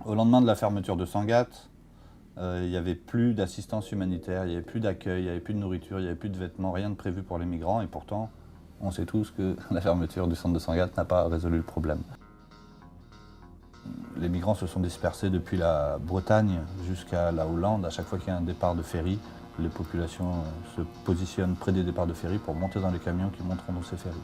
Au lendemain de la fermeture de Sangatte, il n'y avait plus d'assistance humanitaire, il n'y avait plus d'accueil, il n'y avait plus de nourriture, il n'y avait plus de vêtements, rien de prévu pour les migrants. Et pourtant, on sait tous que la fermeture du centre de Sangatte n'a pas résolu le problème. Les migrants se sont dispersés depuis la Bretagne jusqu'à la Hollande. À chaque fois qu'il y a un départ de ferry, les populations se positionnent près des départs de ferry pour monter dans les camions qui monteront dans ces ferries.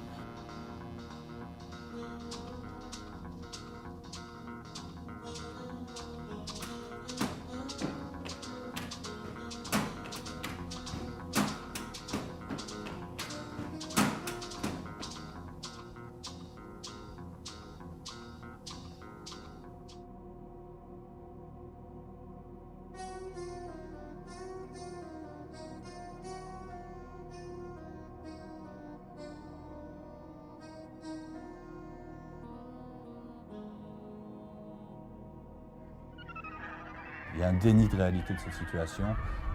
Il y a un déni de réalité de cette situation.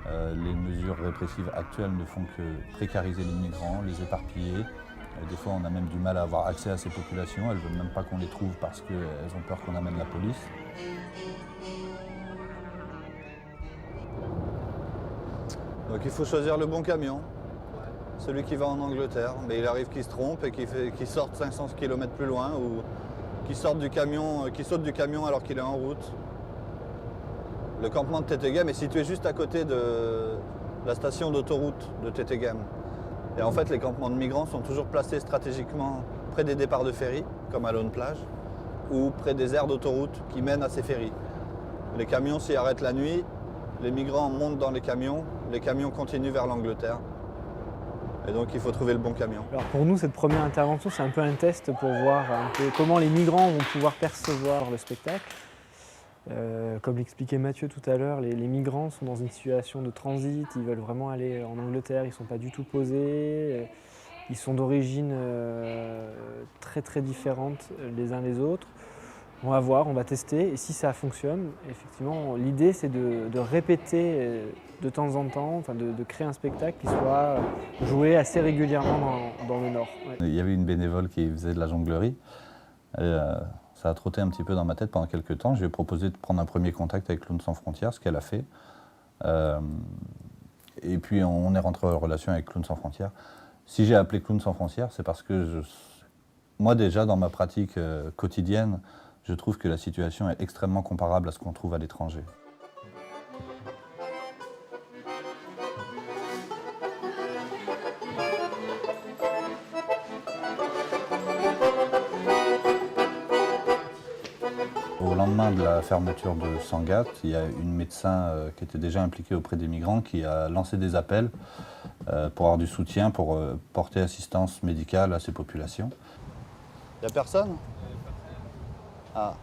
Les mesures répressives actuelles ne font que précariser les migrants, les éparpiller. Des fois, on a même du mal à avoir accès à ces populations. Elles ne veulent même pas qu'on les trouve parce qu'elles ont peur qu'on amène la police. Donc il faut choisir le bon camion, celui qui va en Angleterre. Mais il arrive qu'il se trompe et qu'il sorte 500 km plus loin ou qu'il saute du camion alors qu'il est en route. Le campement de Tettegem est situé juste à côté de la station d'autoroute de Tettegem. Et en fait, les campements de migrants sont toujours placés stratégiquement près des départs de ferry, comme à Lone Plage, ou près des aires d'autoroute qui mènent à ces ferries. Les camions s'y arrêtent la nuit, les migrants montent dans les camions continuent vers l'Angleterre. Et donc il faut trouver le bon camion. Alors pour nous, cette première intervention, c'est un peu un test pour voir un peu comment les migrants vont pouvoir percevoir le spectacle. Comme l'expliquait Mathieu tout à l'heure, les migrants sont dans une situation de transit, ils veulent vraiment aller en Angleterre, ils ne sont pas du tout posés, ils sont d'origine très très différentes les uns des autres. On va voir, on va tester et si ça fonctionne, effectivement, l'idée c'est de répéter de temps en temps, enfin de créer un spectacle qui soit joué assez régulièrement dans le Nord. Ouais. Il y avait une bénévole qui faisait de la jonglerie. Ça a trotté un petit peu dans ma tête pendant quelques temps. Je lui ai proposé de prendre un premier contact avec Clowns sans frontières, ce qu'elle a fait. Et puis on est rentré en relation avec Clowns sans frontières. Si j'ai appelé Clowns sans frontières, c'est parce que moi déjà dans ma pratique quotidienne, je trouve que la situation est extrêmement comparable à ce qu'on trouve à l'étranger. Au lendemain de la fermeture de Sangatte, il y a une médecin qui était déjà impliquée auprès des migrants qui a lancé des appels pour avoir du soutien, pour porter assistance médicale à ces populations. Il n'y a personne ? Ah.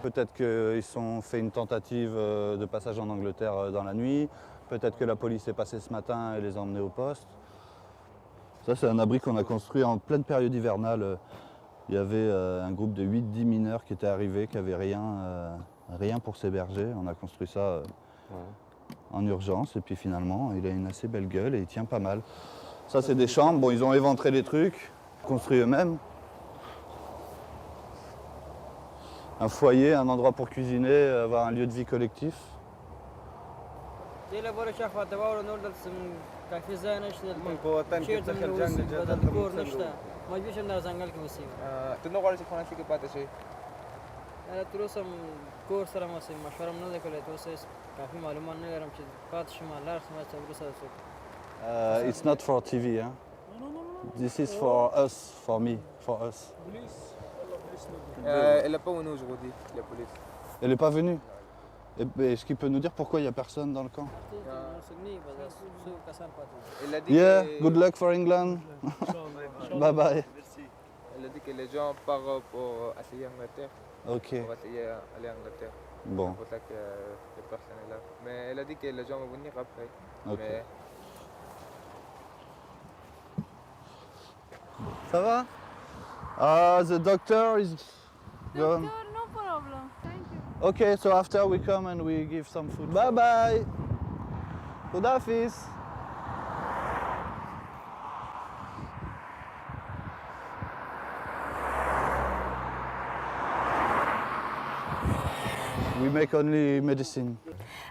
Peut-être qu'ils ont fait une tentative de passage en Angleterre dans la nuit. Peut-être que la police est passée ce matin et les a emmenés au poste. Ça, c'est un abri qu'on a construit en pleine période hivernale. Il y avait un groupe de 8-10 mineurs qui étaient arrivés, qui n'avaient rien pour s'héberger. On a construit ça en urgence et puis finalement, il a une assez belle gueule et il tient pas mal. Ça, c'est des chambres. Bon, ils ont éventré les trucs, construits eux-mêmes. Un foyer, un endroit pour cuisiner, avoir un lieu de vie collectif. It's not for TV, hein? This is for us, for me, for us. Elle n'est pas venue aujourd'hui, la police. Elle n'est pas venue? Est-ce qu'il peut nous dire pourquoi il n'y a personne dans le camp? Elle a dit Yeah, que... good luck for England. Bye bye. Elle a dit que les gens partent pour essayer Angleterre. Ok, Pour essayer aller à Angleterre. bon, C'est pour ça que personne est là. Mais elle a dit que les gens vont venir après. ok. Mais Ça va? The doctor is gone. Doctor, no problem. Thank you. Okay, so after we come and we give some food. Bye bye. Good office. We make only medicine.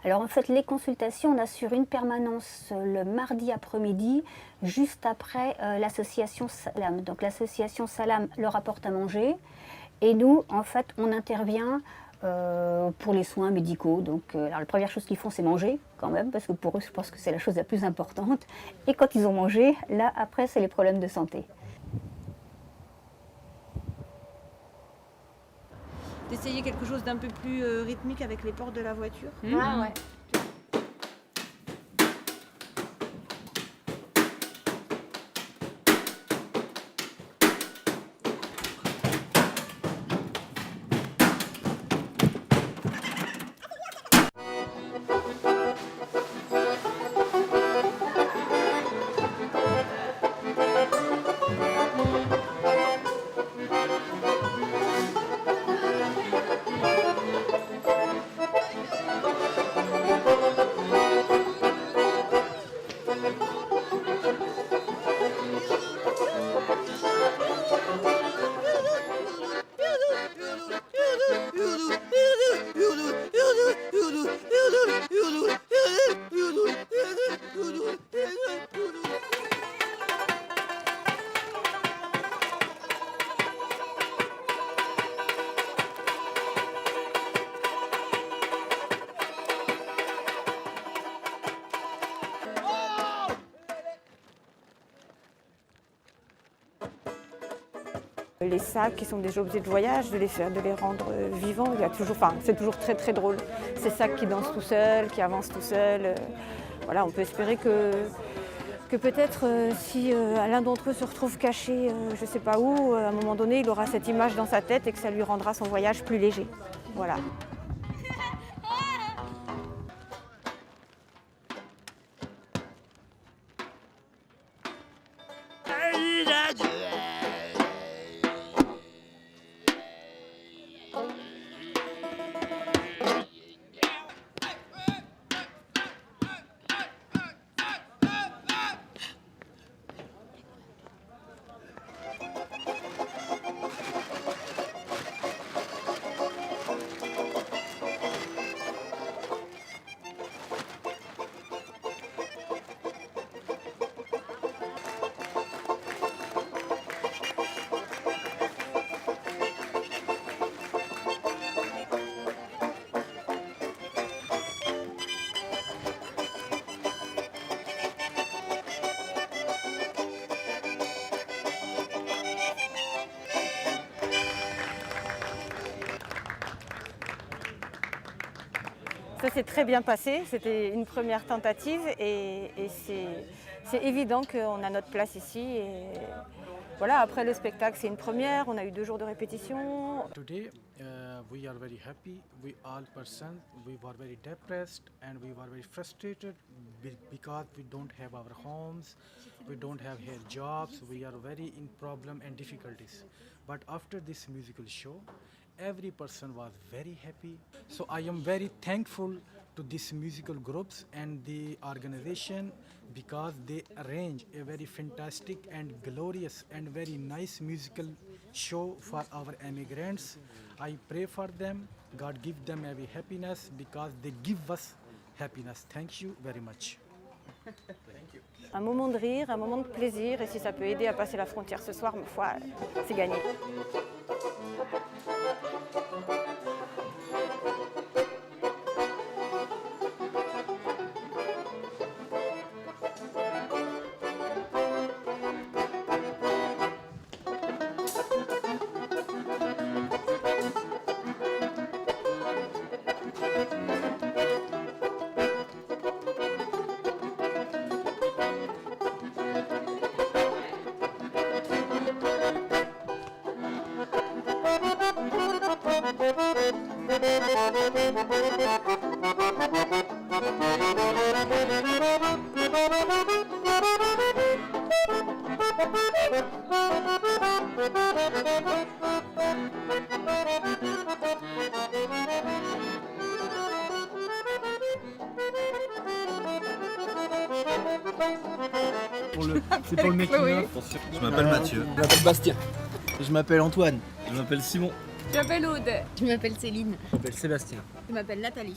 Alors en fait, les consultations, on assure une permanence le mardi après-midi, juste après l'association Salam. Donc l'association Salam leur apporte à manger et nous, en fait, on intervient pour les soins médicaux. Donc alors, la première chose qu'ils font, c'est manger quand même, parce que pour eux, je pense que c'est la chose la plus importante. Et quand ils ont mangé, là, après, c'est les problèmes de santé. D'essayer quelque chose d'un peu plus rythmique avec les portes de la voiture. Ah ouais. Les sacs qui sont des objets de voyage, de les rendre vivants, c'est toujours très très drôle. Ces sacs qui dansent tout seuls, qui avancent tout seuls. Voilà, on peut espérer que peut-être si l'un d'entre eux se retrouve caché, je ne sais pas où, à un moment donné, il aura cette image dans sa tête et que ça lui rendra son voyage plus léger. Voilà. Ça s'est très bien passé, c'était une première tentative et c'est évident qu'on a notre place ici. Et voilà, après le spectacle, c'est une première, on a eu 2 jours de répétition. Today, we are very happy. We all person, we were very depressed and we were very frustrated because we don't have our homes, we don't have here jobs, we are very in problem and difficulties. But after this musical show, every person was very happy. So I am very thankful to these musical groups and the organization because they arrange a very fantastic and glorious and very nice musical show for our immigrants. I pray for them. God give them every happiness because they give us happiness. Thank you very much. Un moment de rire, un moment de plaisir et si ça peut aider à passer la frontière ce soir, ma foi, c'est gagné. C'est pour le making of. Je m'appelle Mathieu. Je m'appelle Bastien. Je m'appelle Antoine. Je m'appelle Simon. Je m'appelle Aude. Je m'appelle Céline. Je m'appelle Sébastien. Je m'appelle Nathalie.